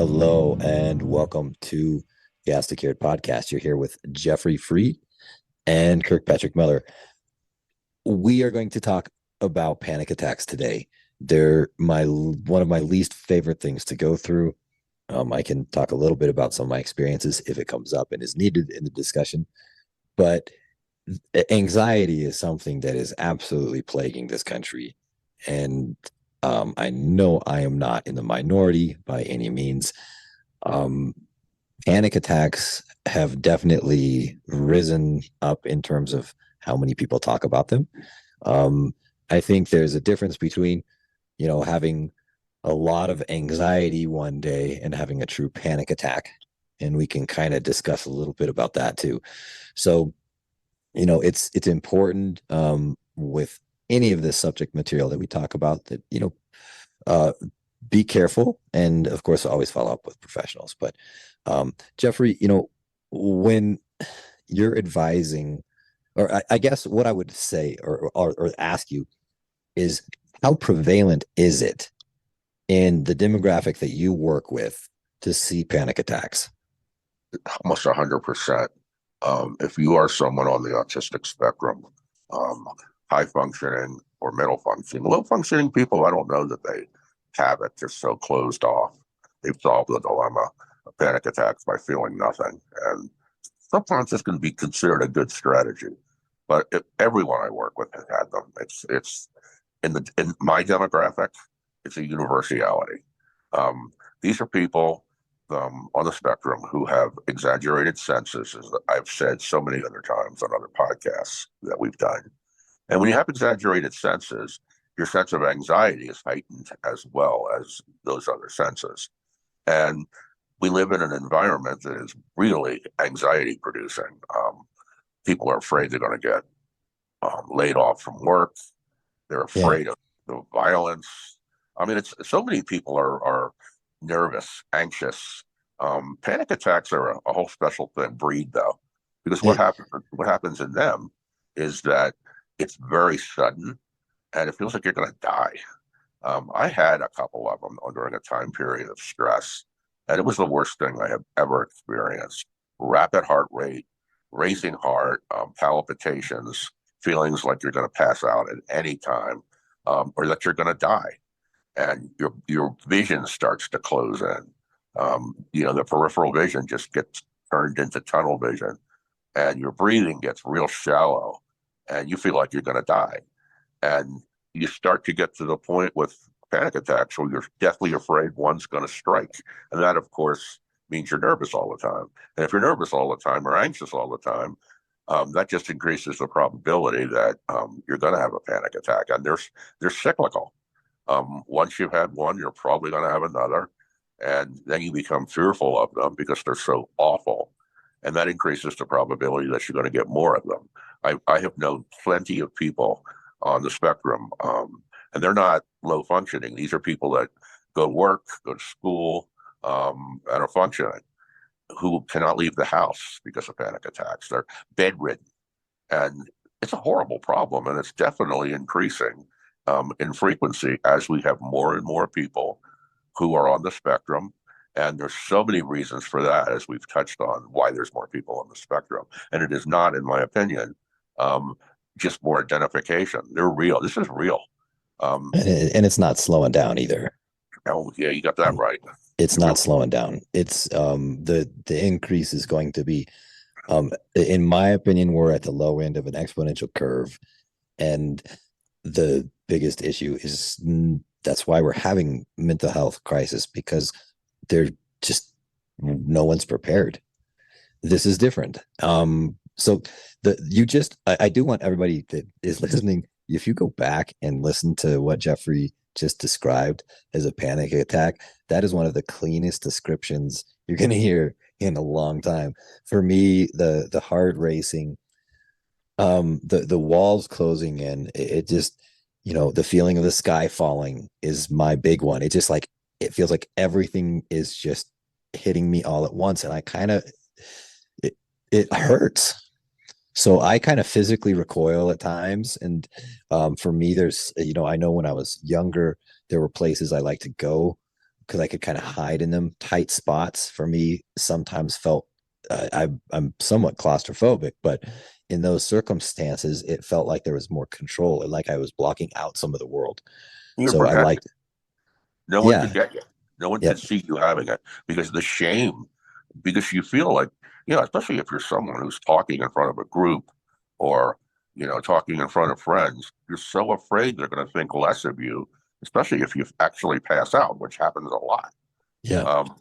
Hello and welcome to Chaos2Cured podcast. You're here with Jeffrey Freed and Kirk Patrick Miller. We are going to talk about panic attacks today. They're one of my least favorite things to go through. I can talk a little bit about some of my experiences if it comes up and is needed in the discussion. But anxiety is something that is absolutely plaguing this country. And I know I am not in the minority by any means. Um, Panic attacks have definitely risen up in terms of how many people talk about them. Um, I think there's a difference between, having a lot of anxiety one day and having a true panic attack. And we can kind of discuss a little bit about that too. So, it's important with any of this subject material that we talk about that, uh, be careful and of course always follow up with professionals. But Jeffrey, when you're advising, or I guess what I would say or ask you is, how prevalent is it in the demographic that you work with to see panic attacks? Almost 100%. If you are someone on the autistic spectrum, um, high functioning or middle functioning, low functioning people, I don't know that they have it. They're so closed off. They've solved the dilemma of panic attacks by feeling nothing. And sometimes this can be considered a good strategy. But everyone I work with has had them. It's in my demographic, it's a universality. These are people on the spectrum who have exaggerated senses, as I've said so many other times on other podcasts that we've done. And when you have exaggerated senses, your sense of anxiety is heightened as well as those other senses. And we live in an environment that is really anxiety producing. People are afraid they're going to get laid off from work. They're Yeah. afraid of the violence. I mean, it's so many people are nervous, anxious. Panic attacks are a whole special breed, though, because Yeah. what happens in them is that it's very sudden and it feels like you're going to die. I had a couple of them during a time period of stress, and it was the worst thing I have ever experienced. Rapid heart rate, racing heart, palpitations, feelings like you're going to pass out at any time, or that you're going to die, and your vision starts to close in. The peripheral vision just gets turned into tunnel vision, and your breathing gets real shallow, and you feel like you're going to die. And you start to get to the point with panic attacks where you're deathly afraid one's going to strike. And that, of course, means you're nervous all the time. And if you're nervous all the time or anxious all the time, that just increases the probability that you're going to have a panic attack. And they're cyclical. Once you've had one, you're probably going to have another. And then you become fearful of them because they're so awful. And that increases the probability that you're going to get more of them. I have known plenty of people on the spectrum, and they're not low functioning. These are people that go to work, go to school, and are functioning, who cannot leave the house because of panic attacks. They're bedridden. And it's a horrible problem, and it's definitely increasing in frequency as we have more and more people who are on the spectrum. And there's so many reasons for that, as we've touched on, why there's more people on the spectrum. And it is not, in my opinion, just more identification. They're real. This is real. And it's not slowing down either. Oh, yeah, you got that right. It's It not really, slowing down. It's the increase is going to be, in my opinion, we're at the low end of an exponential curve. And the biggest issue is, that's why we're having mental health crisis, because they're just, no one's prepared. This is different. So I do want everybody that is listening, if you go back and listen to what Jeffrey just described as a panic attack, that is one of the cleanest descriptions you're going to hear in a long time. For me, the heart racing, the walls closing in, it just, the feeling of the sky falling is my big one. It just, like, it feels like everything is just hitting me all at once, and I kind of, it hurts. So I kind of physically recoil at times. And for me, there's, I know when I was younger, there were places I like to go because I could kind of hide in them. Tight spots for me sometimes felt I'm somewhat claustrophobic, but in those circumstances, it felt like there was more control and like I was blocking out some of the world. You're So I protected. liked, No one could yeah, get you. No one could yep, see you having it because the shame, because you feel like, especially if you're someone who's talking in front of a group or, talking in front of friends, you're so afraid they're going to think less of you, especially if you actually pass out, which happens a lot. yeah, Um,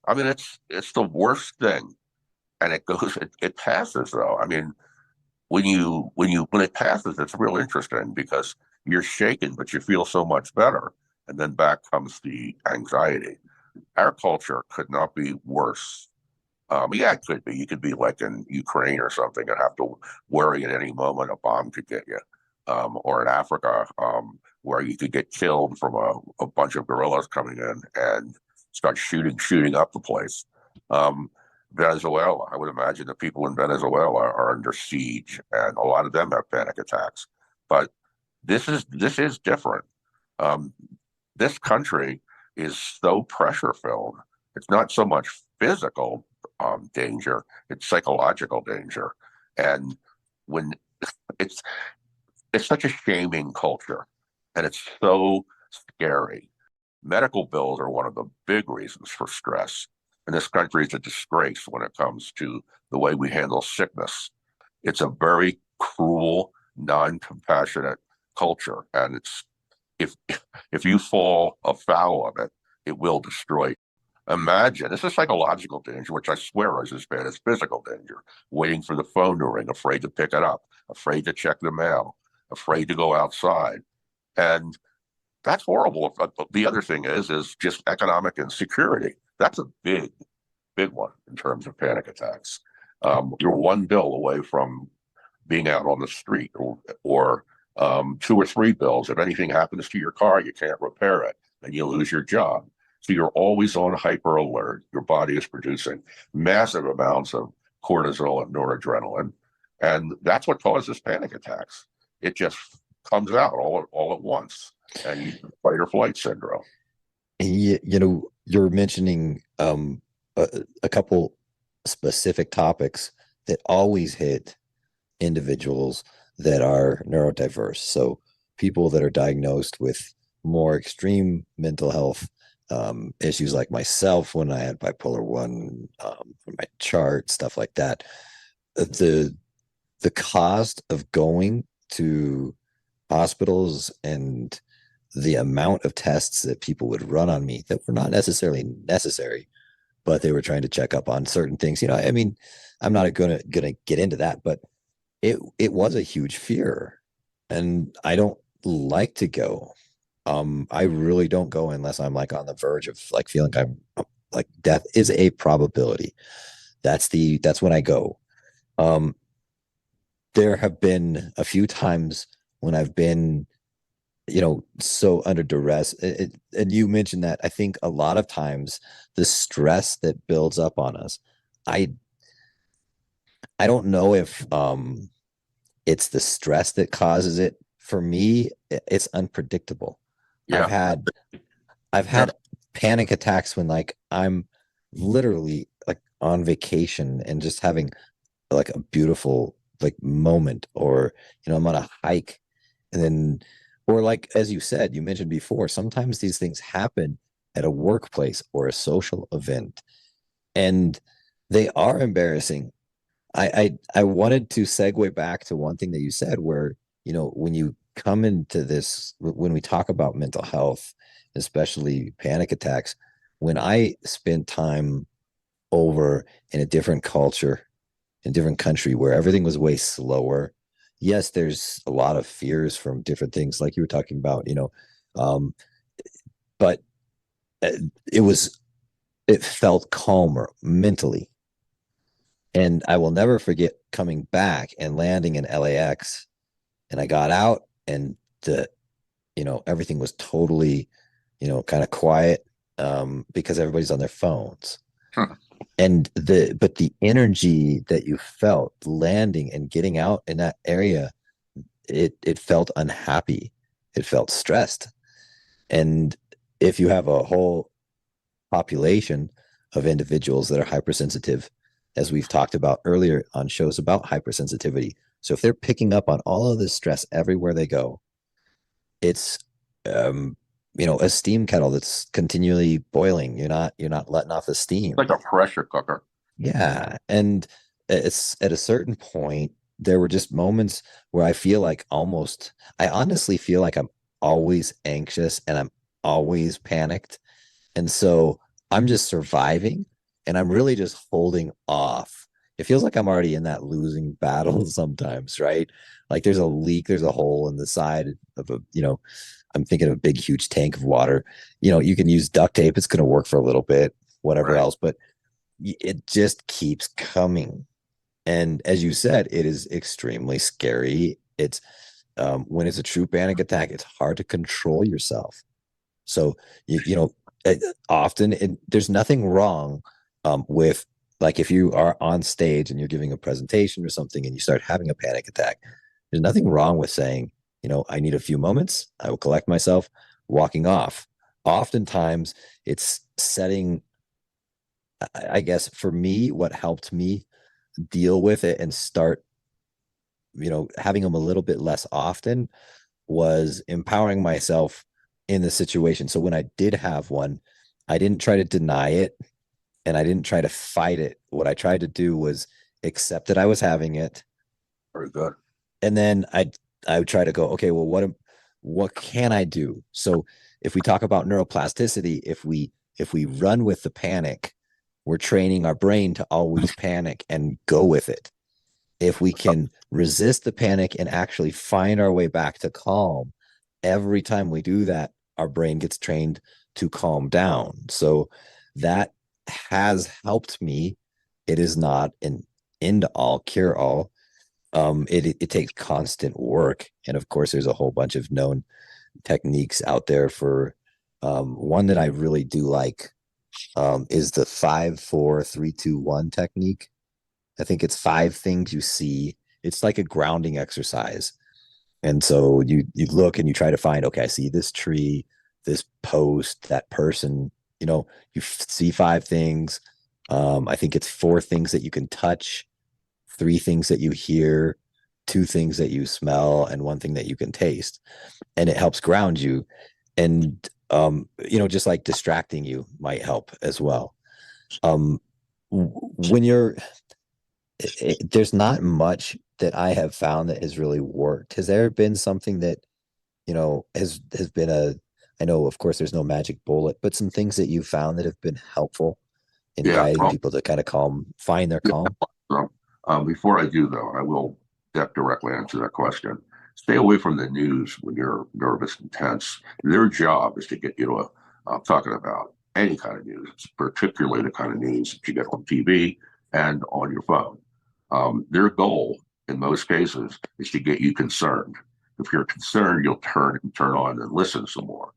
I mean, it's the worst thing, and it passes though. I mean, when it passes, it's real interesting because you're shaken, but you feel so much better, and then back comes the anxiety. Our culture could not be worse. Yeah, it could be. You could be like in Ukraine or something and have to worry at any moment a bomb could get you, or in Africa, where you could get killed from a bunch of guerrillas coming in and start shooting up the place. Um, Venezuela, I would imagine the people in Venezuela are under siege, and a lot of them have panic attacks. But this is different. Um, this country is so pressure filled. It's not so much physical danger; it's psychological danger. And when it's it's such a shaming culture, and it's so scary. Medical bills are one of the big reasons for stress. And this country is a disgrace when it comes to the way we handle sickness. It's a very cruel, non-compassionate culture, and it's if if you fall afoul of it, it will destroy you. Imagine this is psychological danger, which I swear is as bad as physical danger. Waiting for the phone to ring, afraid to pick it up, afraid to check the mail, afraid to go outside, and that's horrible. The other thing is just economic insecurity. That's a big one in terms of panic attacks. You're one bill away from being out on the street, or two or three bills. If anything happens to your car, you can't repair it, and you lose your job. So you're always on hyper alert. Your body is producing massive amounts of cortisol and noradrenaline, and that's what causes panic attacks. It just comes out all at once, and you fight or flight syndrome. you're mentioning a couple specific topics that always hit individuals that are neurodiverse. So people that are diagnosed with more extreme mental health issues, like myself when I had bipolar one, my chart, stuff like that. The the cost of going to hospitals and the amount of tests that people would run on me that were not necessarily necessary, but they were trying to check up on certain things. I mean, I'm not gonna get into that, but it was a huge fear, and I don't like to go. I really don't go unless I'm like on the verge of like feeling like death is a probability. That's when I go. Um, there have been a few times when I've been, so under duress. And you mentioned that I think a lot of times the stress that builds up on us, I I don't know if it's the stress that causes it. For me, it's unpredictable. I've Yeah, had I've yeah, had panic attacks when like I'm literally like on vacation and just having like a beautiful like moment, or I'm on a hike, and then, or like as you said, you mentioned before, sometimes these things happen at a workplace or a social event, and they are embarrassing. I wanted to segue back to one thing that you said, where when you come into this, when we talk about mental health, especially panic attacks, when I spent time over in a different culture, in a different country where everything was way slower. Yes, there's a lot of fears from different things, like you were talking about, um, but uh, it was it felt calmer mentally. And I will never forget coming back and landing in LAX, and I got out, and everything was totally, kind of quiet, because everybody's on their phones. hmm, And the energy that you felt landing and getting out in that area, it felt unhappy. It felt stressed. And if you have a whole population of individuals that are hypersensitive, as we've talked about earlier on shows about hypersensitivity. So if they're picking up on all of this stress everywhere they go, it's um, a steam kettle that's continually boiling. You're not letting off the steam. Like a pressure cooker. Yeah, and it's at a certain point there were just moments where I honestly feel like I'm always anxious and I'm always panicked. And so I'm just surviving and I'm really just holding off. It feels like I'm already in that losing battle sometimes, right? Like there's a leak, there's a hole in the side of I'm thinking of a big, huge tank of water. You can use duct tape, it's going to work for a little bit, whatever Right. else, but it just keeps coming. And as you said, it is extremely scary. It's when it's a true panic attack, it's hard to control yourself. So you know, often there's nothing wrong with like if you are on stage and you're giving a presentation or something and you start having a panic attack, there's nothing wrong with saying, I need a few moments. I will collect myself, walking off. Oftentimes, it's setting. I guess for me, what helped me deal with it and start, having them a little bit less often was empowering myself in the situation. So when I did have one, I didn't try to deny it and I didn't try to fight it. What I tried to do was accept that I was having it. Very good. And then I would try to go, okay, well, what can I do? So if we talk about neuroplasticity, if we run with the panic, we're training our brain to always panic and go with it. If we can resist the panic and actually find our way back to calm, every time we do that, our brain gets trained to calm down. So that has helped me. It is not an end all cure all. It takes constant work, and of course, there's a whole bunch of known techniques out there for one that I really do like is the 5 4 3 2 1 technique. I think it's 5 things you see. It's like a grounding exercise. And so you look and you try to find, okay, I see this tree, this post, that person, you see 5 things. I think it's 4 things that you can touch, 3 things that you hear, 2 things that you smell, and 1 thing that you can taste. And it helps ground you. And just like distracting you might help as well. Um, when there's not much that I have found that has really worked. Has there been something that, has been I know of course there's no magic bullet, but some things that you found that have been helpful in Yeah. guiding Well, people to kind of find their yeah. calm? So, before I do, though, I will directly answer that question. Stay away from the news when you're nervous and tense. Their job is to get you to, talking about any kind of news, particularly the kind of news that you get on TV and on your phone. Their goal, in most cases, is to get you concerned. If you're concerned, you'll turn on and listen some more.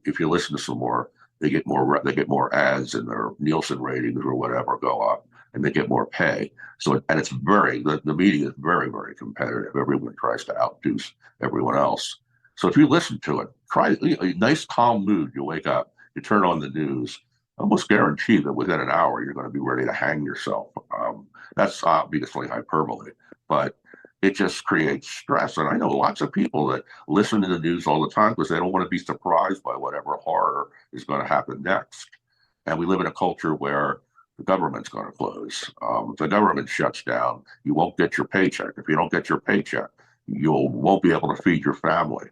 If you listen to some more, they get more ads and their Nielsen ratings or whatever go up, and they get more pay. So and it's the media is very, very competitive. Everyone tries to outdo everyone else. So if you listen to it, try a nice calm mood. You wake up, you turn on the news. I almost guarantee that within an hour you're going to be ready to hang yourself. That's obviously hyperbole, but it just creates stress. And I know lots of people that listen to the news all the time because they don't want to be surprised by whatever horror is going to happen next. And we live in a culture where the government's going to close. If the government shuts down, you won't get your paycheck. If you don't get your paycheck, you won't be able to feed your family.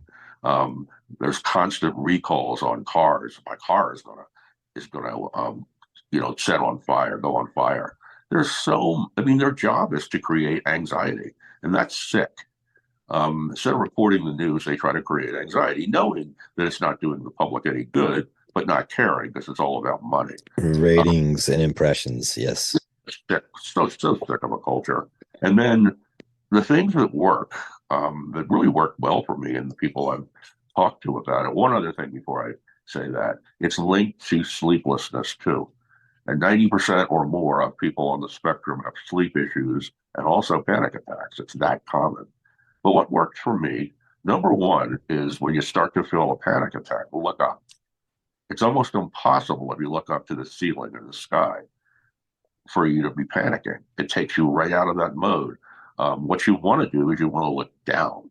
There's constant recalls on cars. My car is going to set on fire, go on fire. Their job is to create anxiety, and that's sick. Instead of reporting the news, they try to create anxiety, knowing that it's not doing the public any good, but not caring because it's all about money. Ratings and impressions, yes. So sick of a culture. And then the things that work, that really work well for me and the people I've talked to about it. One other thing before I say that, it's linked to sleeplessness too. And 90% or more of people on the spectrum have sleep issues and also panic attacks. It's that common. But what works for me, number one, is when you start to feel a panic attack, look up. It's almost impossible if you look up to the ceiling or the sky for you to be panicking. It takes you right out of that mode. What you want to do is you want to look down,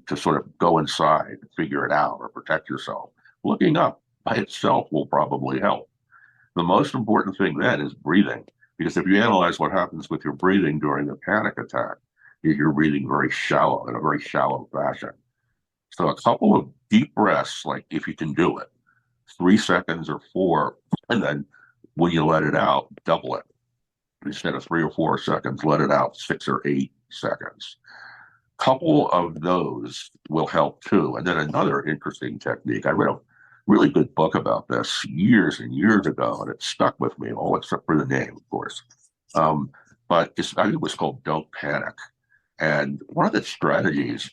to sort of go inside, figure it out, or protect yourself. Looking up by itself will probably help. The most important thing then is breathing, because if you analyze what happens with your breathing during a panic attack, you're breathing very shallow in a very shallow fashion. So a couple of deep breaths, like if you can do it, 3 seconds or four, and then when you let it out, double it. Instead of 3 or 4 seconds, let it out 6 or 8 seconds. Couple of those will help too. And then another interesting technique. I read a really good book about this years and years ago, and it stuck with me, all except for the name, of course. But I think it was called Don't Panic. And one of the strategies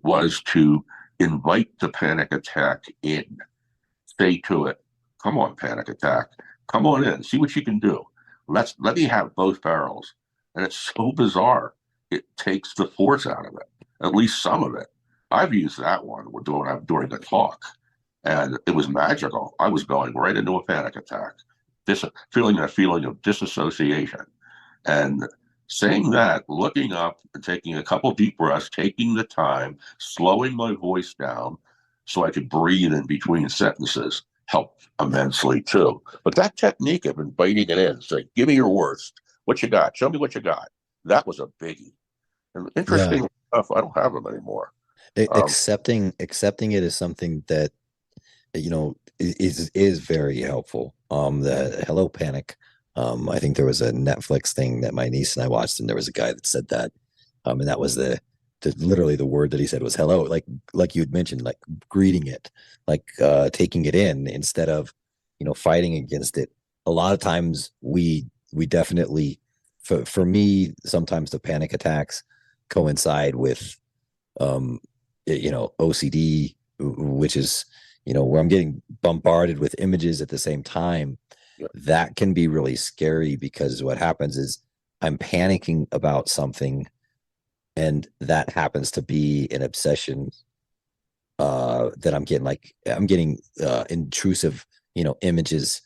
was to invite the panic attack in. Say to it, come on, panic attack, come on in, see what you can do. Let me have both barrels. And it's so bizarre. It takes the force out of it, at least some of it. I've used that one during the talk, and it was magical. I was going right into a panic attack, feeling that feeling of disassociation. And saying that, looking up and taking a couple deep breaths, taking the time, slowing my voice down so I could breathe in between sentences helped immensely too. But that technique of inviting it in, say, give me your worst. What you got? Show me what you got. That was a biggie. And Yeah. interesting enough, I don't have them anymore. Accepting it is something that is very helpful. The hello panic. I think there was a Netflix thing that my niece and I watched, and there was a guy that said that. And that was literally the word that he said was hello, like you'd mentioned, like greeting it, like taking it in instead of fighting against it. A lot of times we definitely, for me, sometimes the panic attacks coincide with OCD, which is where I'm getting bombarded with images at the same time. Yeah. That can be really scary because what happens is I'm panicking about something, and that happens to be an obsession that I'm getting intrusive images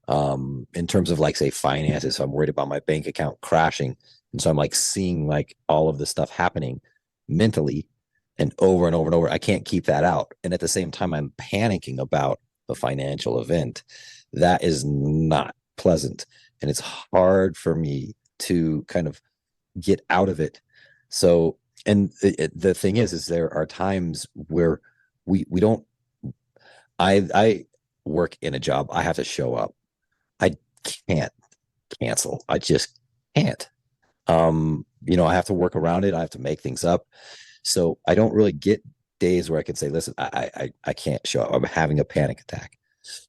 in terms of, like, say, finances. So I'm worried about my bank account crashing, and so I'm like seeing like all of the stuff happening mentally and over and over and over. I can't keep that out, and at the same time I'm panicking about a financial event. That is not pleasant, and it's hard for me to kind of get out of it. So, and the thing is there are times where we don't. I work in a job. I have to show up. I can't cancel. I just can't. I have to work around it. I have to make things up. So I don't really get days where I can say, listen, I can't show up. I'm having a panic attack.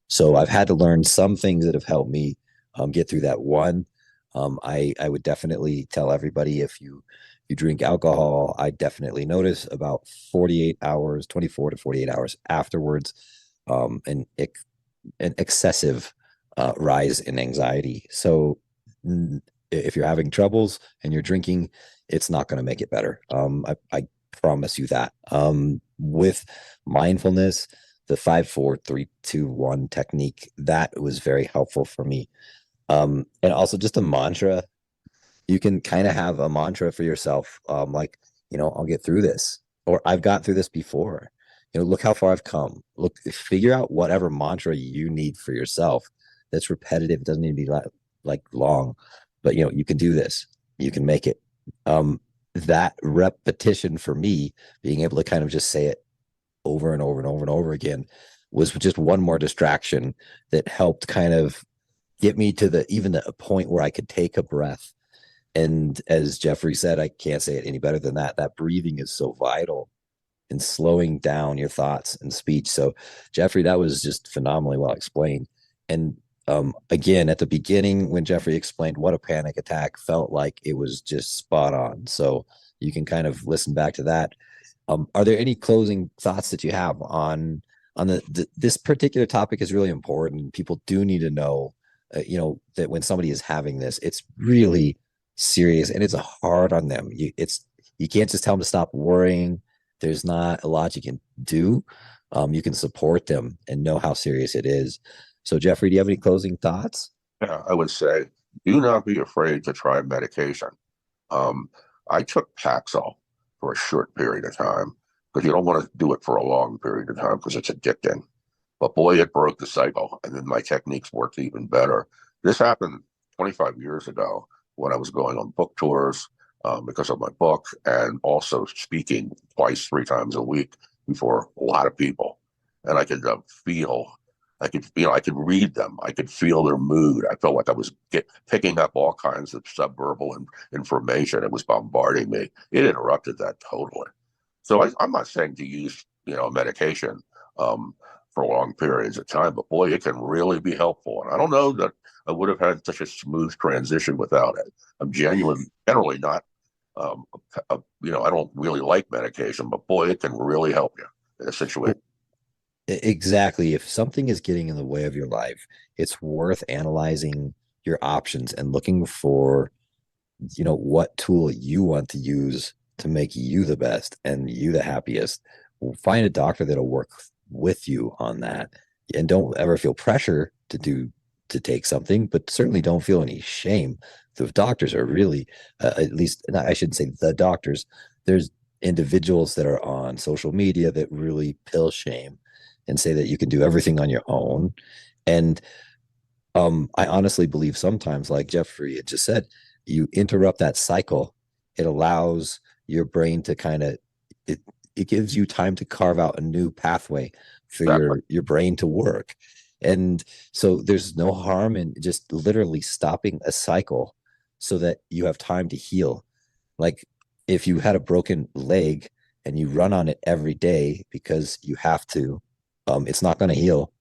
So I've had to learn some things that have helped me get through that. One, I would definitely tell everybody, if you drink alcohol, I definitely notice about 48 hours, 24 to 48 hours afterwards, an excessive rise in anxiety. So if you're having troubles and you're drinking, it's not going to make it better. I promise you that. With mindfulness, the 5 4 3 2 1 technique, that was very helpful for me. And also just a mantra. You can kind of have a mantra for yourself, like, I'll get through this, or I've got through this before. Look how far I've come. Look, figure out whatever mantra you need for yourself that's repetitive. It doesn't need to be like long, but you can do this. You can make it. That repetition for me, being able to kind of just say it over and over and over and over again, was just one more distraction that helped kind of get me to even the point where I could take a breath. And as Jeffrey said, I can't say it any better than that. That breathing is so vital in slowing down your thoughts and speech. So, Jeffrey, that was just phenomenally well explained. And again, at the beginning, when Jeffrey explained what a panic attack felt like, it was just spot on. So you can kind of listen back to that. Are there any closing thoughts that you have on this particular topic? Is really important. People do need to know, that when somebody is having this, it's really serious and it's hard on them. You can't just tell them to stop worrying. There's not a lot you can do, you can support them and know how serious it is. So, Jeffrey, do you have any closing thoughts? Yeah, I would say do not be afraid to try medication. Um, I took Paxil for a short period of time because you don't want to do it for a long period of time because it's addicting. But boy, it broke the cycle, and then my techniques worked even better. This happened 25 years ago when I was going on book tours because of my book, and also speaking twice, 3 times a week before a lot of people. And I could I could read them. I could feel their mood. I felt like I was picking up all kinds of subverbal information. It was bombarding me. It interrupted that totally. So I'm not saying to use, medication for long periods of time, but boy, it can really be helpful. And I don't know that I would have had such a smooth transition without it. I'm generally not, I don't really like medication, but boy, it can really help you in a situation. Exactly. If something is getting in the way of your life, it's worth analyzing your options and looking for, what tool you want to use to make you the best and you the happiest. Find a doctor that'll work with you on that. And don't ever feel pressure to take something, but certainly don't feel any shame. The doctors are really, at least I shouldn't say the doctors. There's individuals that are on social media that really pill shame and say that you can do everything on your own. And I honestly believe sometimes, like Jeffrey had just said, you interrupt that cycle. It allows your brain to it gives you time to carve out a new pathway for Exactly. your brain to work. And so there's no harm in just literally stopping a cycle so that you have time to heal. Like if you had a broken leg and you run on it every day because you have to, it's not going to heal.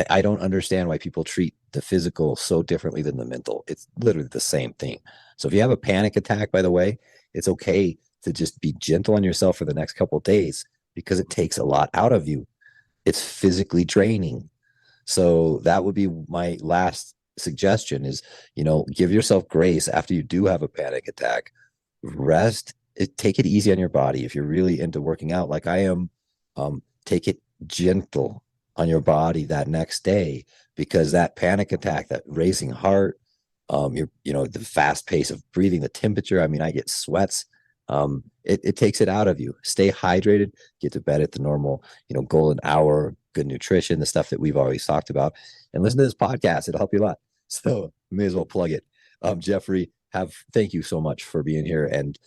I don't understand why people treat the physical so differently than the mental. It's literally the same thing. So if you have a panic attack, by the way, it's okay to just be gentle on yourself for the next couple of days because it takes a lot out of you. It's physically draining. So that would be my last suggestion is, give yourself grace after you do have a panic attack. Rest, take it easy on your body. If you're really into working out like I am, take it gentle on your body that next day because that panic attack, that racing heart, the fast pace of breathing, the temperature. I mean, I get sweats. It takes it out of you. Stay hydrated, get to bed at the normal, golden hour, good nutrition, the stuff that we've always talked about, and listen to this podcast. It'll help you a lot. So may as well plug it. Jeffrey, thank you so much for being here and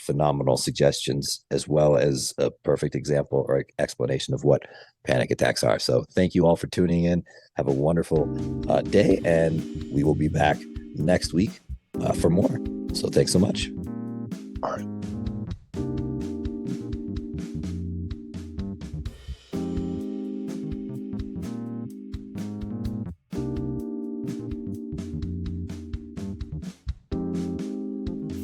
phenomenal suggestions as well as a perfect example or explanation of what panic attacks are. So thank you all for tuning in. Have a wonderful day, and we will be back next week for more. So thanks so much. All right.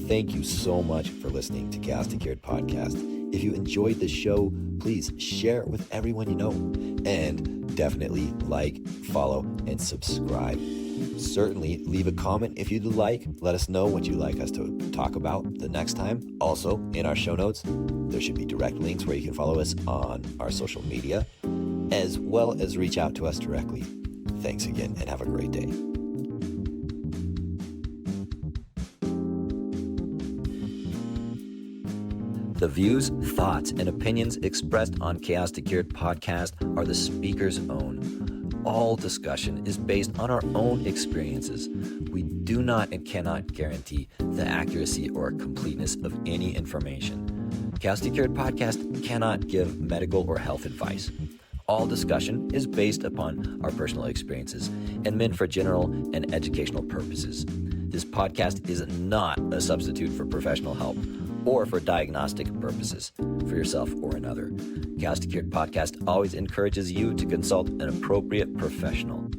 Thank you so much for listening to Chaos2Cured podcast. If you enjoyed this show, please share it with everyone you know, and definitely like, follow, and subscribe. Certainly leave a comment if you'd like. Let us know what you'd like us to talk about the next time. Also, in our show notes, there should be direct links where you can follow us on our social media, as well as reach out to us directly. Thanks again, and have a great day. The views, thoughts, and opinions expressed on Chaos2Cured podcast are the speaker's own. All discussion is based on our own experiences. We do not and cannot guarantee the accuracy or completeness of any information. Chaos2Cured podcast cannot give medical or health advice. All discussion is based upon our personal experiences and meant for general and educational purposes. This podcast is not a substitute for professional help or for diagnostic purposes for yourself or another. Chaos2Cured podcast always encourages you to consult an appropriate professional.